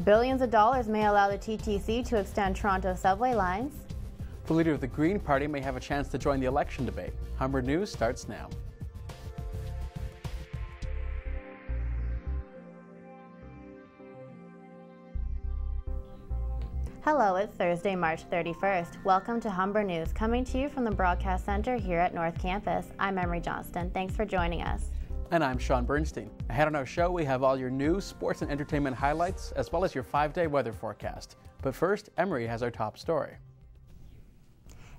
Billions of dollars may allow the TTC to extend Toronto subway lines. The leader of the Green Party may have a chance to join the election debate. Humber News starts now. Hello, it's Thursday, March 31st. Welcome to Humber News, coming to you from the Broadcast Center here at North Campus. I'm Emery Johnston. Thanks for joining us. And I'm Sean Bernstein. Ahead on our show, we have all your news, sports, and entertainment highlights, as well as your 5-day weather forecast. But first, Emery has our top story.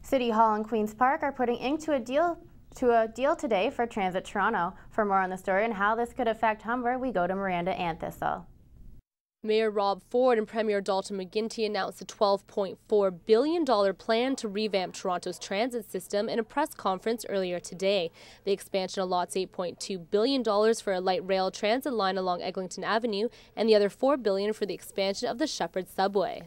City Hall and Queen's Park are putting ink to a deal today for Transit Toronto. For more on the story and how this could affect Humber, we go to Miranda Anthistle. Mayor Rob Ford and Premier Dalton McGuinty announced a $12.4 billion plan to revamp Toronto's transit system in a press conference earlier today. The expansion allots $8.2 billion for a light rail transit line along Eglinton Avenue and the other $4 billion for the expansion of the Shepherd subway.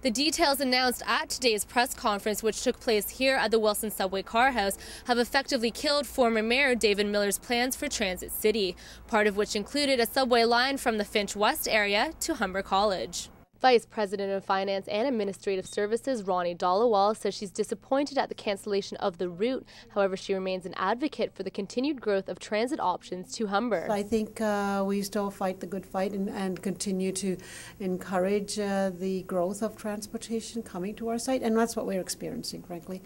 The details announced at today's press conference, which took place here at the Wilson Subway Car House, have effectively killed former Mayor David Miller's plans for Transit City, part of which included a subway line from the Finch West area to Humber College. Vice President of Finance and Administrative Services Ronnie Dollawall says she's disappointed at the cancellation of the route. However, she remains an advocate for the continued growth of transit options to Humber. I think we still fight the good fight and continue to encourage the growth of transportation coming to our site, and that's what we're experiencing, frankly.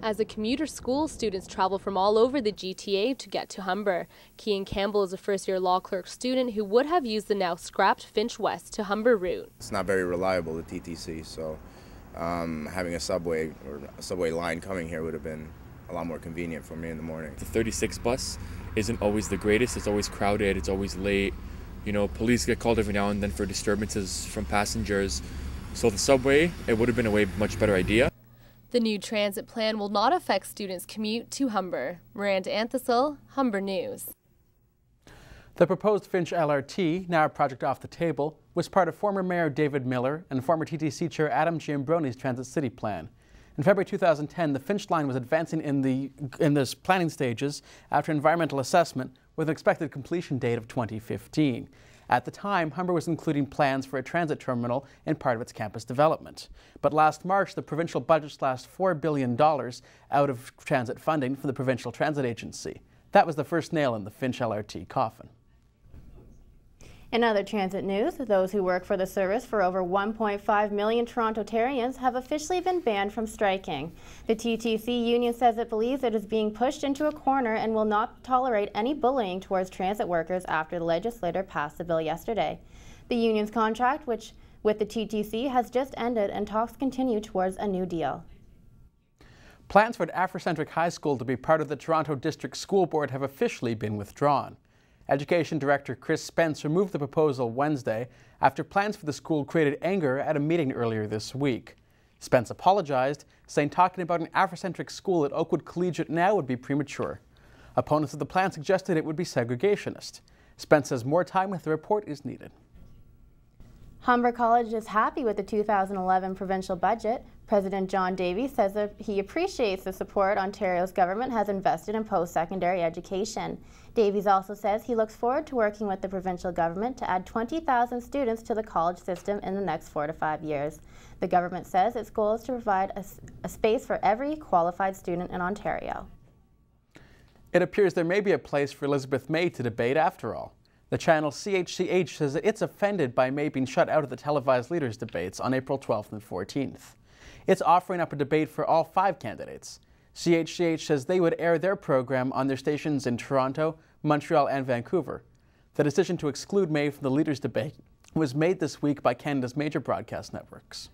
As a commuter school, students travel from all over the GTA to get to Humber. Kean Campbell is a first-year law clerk student who would have used the now scrapped Finch West to Humber route. It's not very reliable, the TTC, so having a subway or a subway line coming here would have been a lot more convenient for me in the morning. The 36 bus isn't always the greatest. It's always crowded. It's always late. You know, police get called every now and then for disturbances from passengers. So the subway, it would have been a way much better idea. The new transit plan will not affect students' commute to Humber. Miranda Anthistle, Humber News. The proposed Finch LRT, now a project off the table, was part of former Mayor David Miller and former TTC Chair Adam Giambroni's Transit City plan. In February 2010, the Finch line was advancing in the planning stages after environmental assessment with an expected completion date of 2015. At the time, Humber was including plans for a transit terminal in part of its campus development. But last March, the provincial budget slashed $4 billion out of transit funding from the Provincial Transit Agency. That was the first nail in the Finch LRT coffin. In other transit news, those who work for the service for over 1.5 million Torontarians have officially been banned from striking. The TTC union says it believes it is being pushed into a corner and will not tolerate any bullying towards transit workers after the legislature passed the bill yesterday. The union's contract, with the TTC, has just ended and talks continue towards a new deal. Plans for an Afrocentric high school to be part of the Toronto District School Board have officially been withdrawn. Education Director Chris Spence removed the proposal Wednesday after plans for the school created anger at a meeting earlier this week. Spence apologized, saying talking about an Afrocentric school at Oakwood Collegiate now would be premature. Opponents of the plan suggested it would be segregationist. Spence says more time with the report is needed. Humber College is happy with the 2011 provincial budget. President John Davies says that he appreciates the support Ontario's government has invested in post-secondary education. Davies also says he looks forward to working with the provincial government to add 20,000 students to the college system in the next 4 to 5 years. The government says its goal is to provide a space for every qualified student in Ontario. It appears there may be a place for Elizabeth May to debate after all. The channel CHCH says that it's offended by May being shut out of the televised leaders' debates on April 12th and 14th. It's offering up a debate for all 5 candidates. CHCH says they would air their program on their stations in Toronto, Montreal, and Vancouver. The decision to exclude May from the leaders' debate was made this week by Canada's major broadcast networks.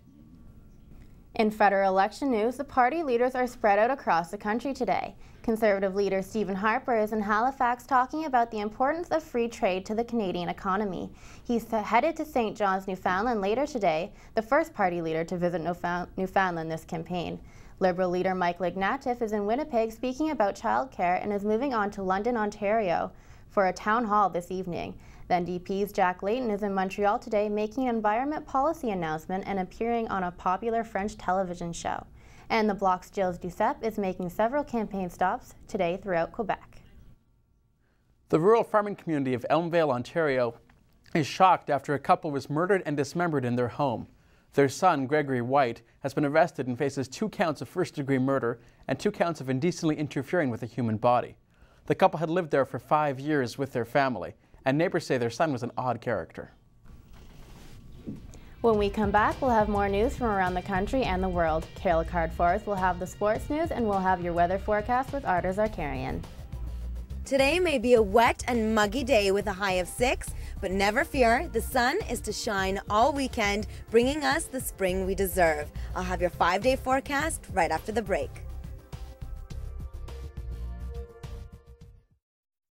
In federal election news, the party leaders are spread out across the country today. Conservative leader Stephen Harper is in Halifax talking about the importance of free trade to the Canadian economy. He's headed to St. John's, Newfoundland later today, the first party leader to visit Newfoundland this campaign. Liberal leader Michael Ignatieff is in Winnipeg speaking about childcare and is moving on to London, Ontario for a town hall this evening. The NDP's Jack Layton is in Montreal today making an environment policy announcement and appearing on a popular French television show. And the Bloc's Gilles Duceppe is making several campaign stops today throughout Quebec. The rural farming community of Elmvale, Ontario is shocked after a couple was murdered and dismembered in their home. Their son, Gregory White, has been arrested and faces 2 counts of first-degree murder and 2 counts of indecently interfering with a human body. The couple had lived there for 5 years with their family, and neighbors say their son was an odd character. When we come back, we'll have more news from around the country and the world. Carol Cardforth will have the sports news, and we'll have your weather forecast with Arda Zarkarian. Today may be a wet and muggy day with a high of 6, but never fear, the sun is to shine all weekend, bringing us the spring we deserve. I'll have your 5-day forecast right after the break.